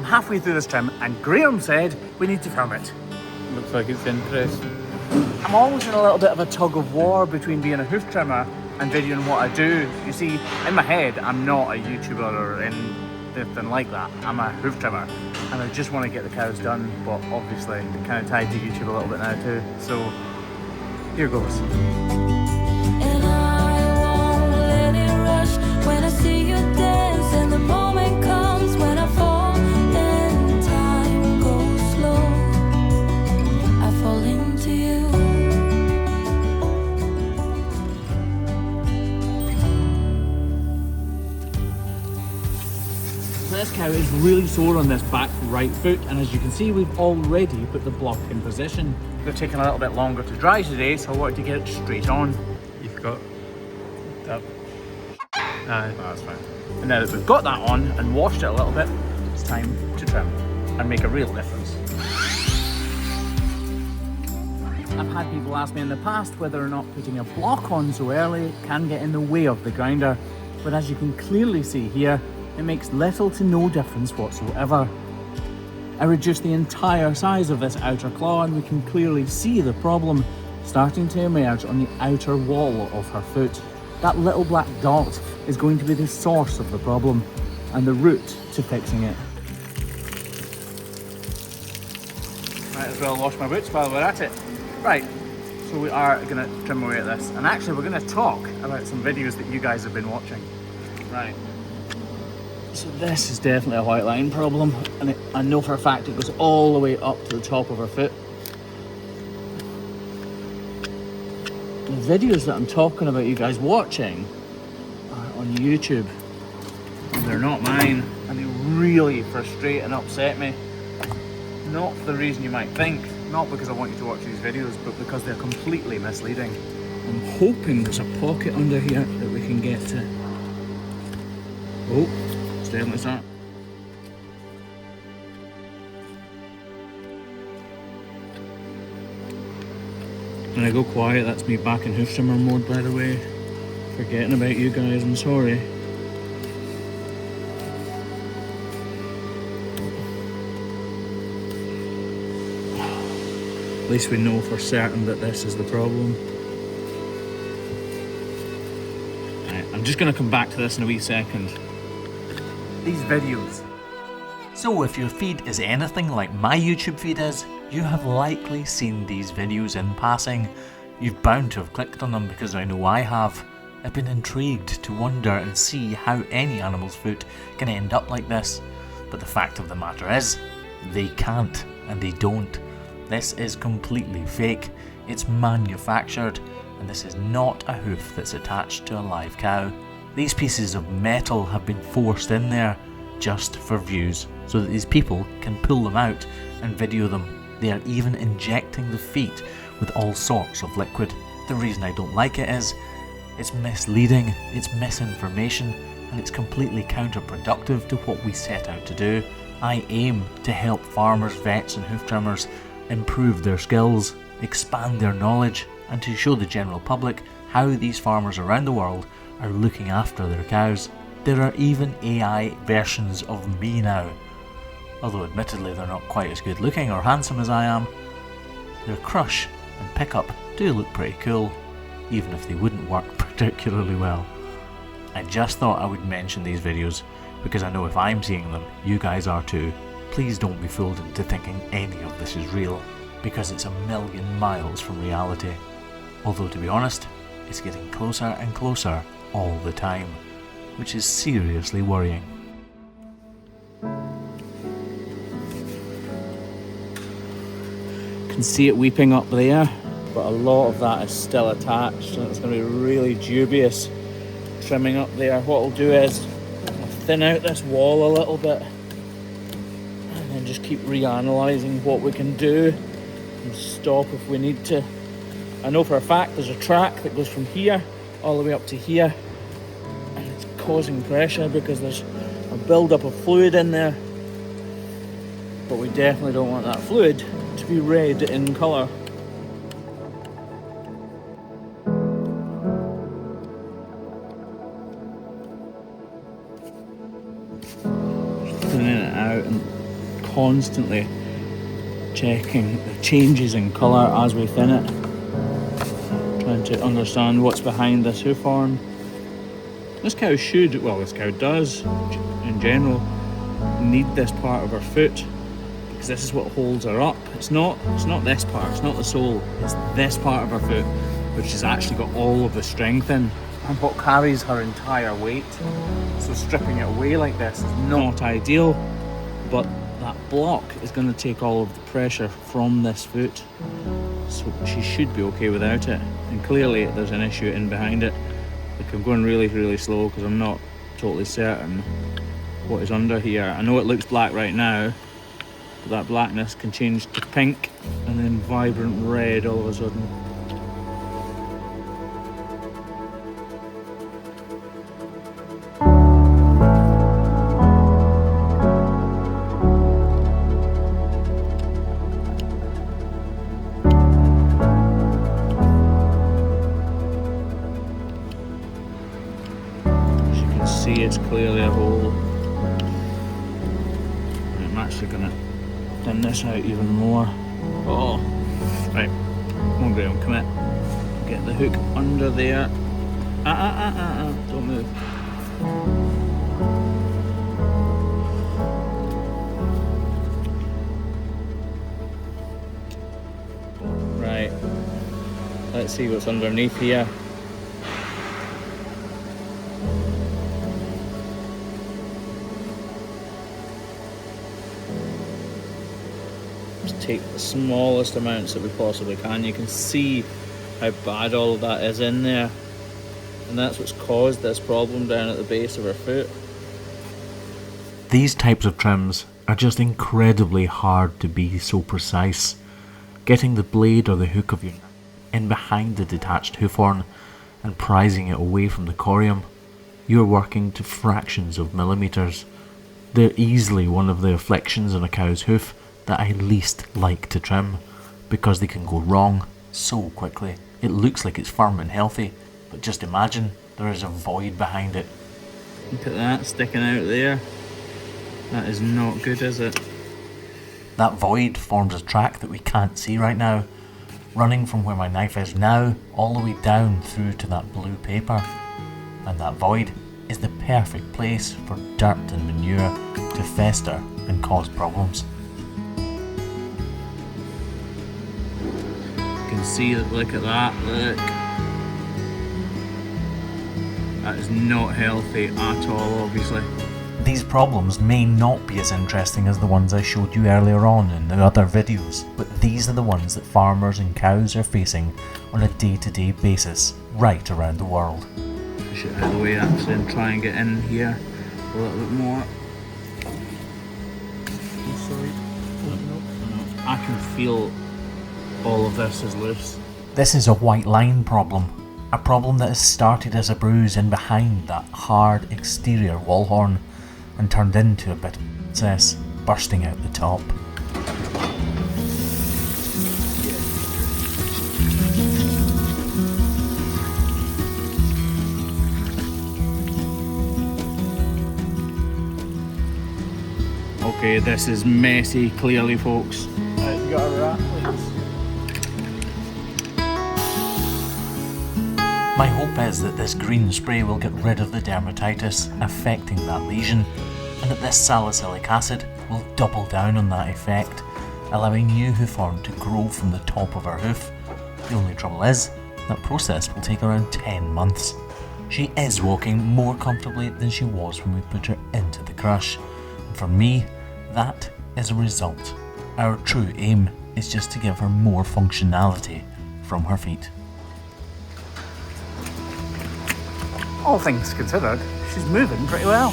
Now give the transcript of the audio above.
halfway through this trim and Graham said we need to film it. Looks like it's interesting. I'm always in a little bit of a tug of war between being a hoof trimmer and videoing what I do. You see, in my head, I'm not a YouTuber or anything like that. I'm a hoof trimmer and I just want to get the cows done, but obviously I'm kind of tied to YouTube a little bit now too. So here goes. And I won't let it rush when I see you dance, and the moment comes when I fall and time goes slow. I fall into you. This cow is really sore on this back right foot, and as you can see, we've already put the block in position. They're taking a little bit longer to dry today, so I wanted to get it straight on. You've got that. Aye. Oh, that's fine. And now that we've got that on and washed it a little bit, it's time to trim and make a real difference. I've had people ask me in the past whether or not putting a block on so early can get in the way of the grinder, but as you can clearly see here, it makes little to no difference whatsoever. I reduced the entire size of this outer claw and we can clearly see the problem starting to emerge on the outer wall of her foot. That little black dot is going to be the source of the problem and the route to fixing it. Might as well wash my boots while we're at it. Right, so we are going to trim away at this, and actually we're going to talk about some videos that you guys have been watching. Right. So this is definitely a white line problem, and I know for a fact it goes all the way up to the top of her foot. The videos that I'm talking about you guys watching are on YouTube. They're not mine, and they really frustrate and upset me. Not for the reason you might think, not because I want you to watch these videos, but because they're completely misleading. I'm hoping there's a pocket under here that we can get to. Oh. Definitely not. When I go quiet, that's me back in hoof trimmer mode, by the way. Forgetting about you guys, I'm sorry. At least we know for certain that this is the problem. Right, I'm just going to come back to this in a wee second. These videos. So if your feed is anything like my YouTube feed is, you have likely seen these videos in passing. You've bound to have clicked on them because I know I have. I've been intrigued to wonder and see how any animal's foot can end up like this. But the fact of the matter is, they can't and they don't. This is completely fake. It's manufactured, and this is not a hoof that's attached to a live cow. These pieces of metal have been forced in there just for views, so that these people can pull them out and video them. They are even injecting the feet with all sorts of liquid. The reason I don't like it is, it's misleading, it's misinformation, and it's completely counterproductive to what we set out to do. I aim to help farmers, vets and hoof trimmers improve their skills, expand their knowledge, and to show the general public how these farmers around the world are looking after their cows. There are even AI versions of me now. Although admittedly they're not quite as good looking or handsome as I am, their crush and pickup do look pretty cool, even if they wouldn't work particularly well. I just thought I would mention these videos because I know if I'm seeing them, you guys are too. Please don't be fooled into thinking any of this is real, because it's a million miles from reality. Although to be honest, it's getting closer and closer all the time, which is seriously worrying. You can see it weeping up there, but a lot of that is still attached and it's going to be really dubious trimming up there. What I'll do is I'll thin out this wall a little bit and then just keep reanalyzing what we can do and stop if we need to. I know for a fact there's a track that goes from here all the way up to here, and it's causing pressure because there's a build-up of fluid in there, but we definitely don't want that fluid to be red in colour. Just thinning it out and constantly checking the changes in colour as we thin it, trying to understand what's behind this hoof horn. This cow this cow does in general need this part of her foot, because this is what holds her up. It's not this part, it's not the sole, it's this part of her foot which has actually got all of the strength in, and what carries her entire weight. So stripping it away like this is not ideal, but that block is going to take all of the pressure from this foot, so she should be okay without it. And clearly there's an issue in behind it. Like, I'm going really slow because I'm not totally certain what is under here. I know it looks black right now, but that blackness can change to pink and then vibrant red all of a sudden. See, it's clearly a hole. I'm actually gonna thin this out even more. Oh, right, come on Graham, come in. Get the hook under there. Don't move. Right, let's see what's underneath here. Take the smallest amounts that we possibly can. You can see how bad all of that is in there, and that's what's caused this problem down at the base of her foot. These types of trims are just incredibly hard to be so precise. Getting the blade or the hook of your knife in behind the detached hoof horn and prizing it away from the corium, you're working to fractions of millimeters. They're easily one of the afflictions in a cow's hoof that I least like to trim, because they can go wrong so quickly. It looks like it's firm and healthy, but just imagine there is a void behind it. Look at that sticking out there. That is not good, is it? That void forms a track that we can't see right now, running from where my knife is now all the way down through to that blue paper. And that void is the perfect place for dirt and manure to fester and cause problems. You can see that, look at that, look. That is not healthy at all, obviously. These problems may not be as interesting as the ones I showed you earlier on in the other videos, but these are the ones that farmers and cows are facing on a day-to-day basis right around the world. Push it out of the way actually and try and get in here a little bit more. Sorry. No. I can feel all of this is loose. This is a white line problem. A problem that has started as a bruise in behind that hard exterior wall horn and turned into a bit of excess bursting out the top. Okay, this is messy, clearly, folks. I've got a rat, please. My hope is that this green spray will get rid of the dermatitis affecting that lesion, and that this salicylic acid will double down on that effect, allowing new hoof horn to grow from the top of her hoof. The only trouble is, that process will take around 10 months. She is walking more comfortably than she was when we put her into the crush, and for me, that is a result. Our true aim is just to give her more functionality from her feet. All things considered, she's moving pretty well.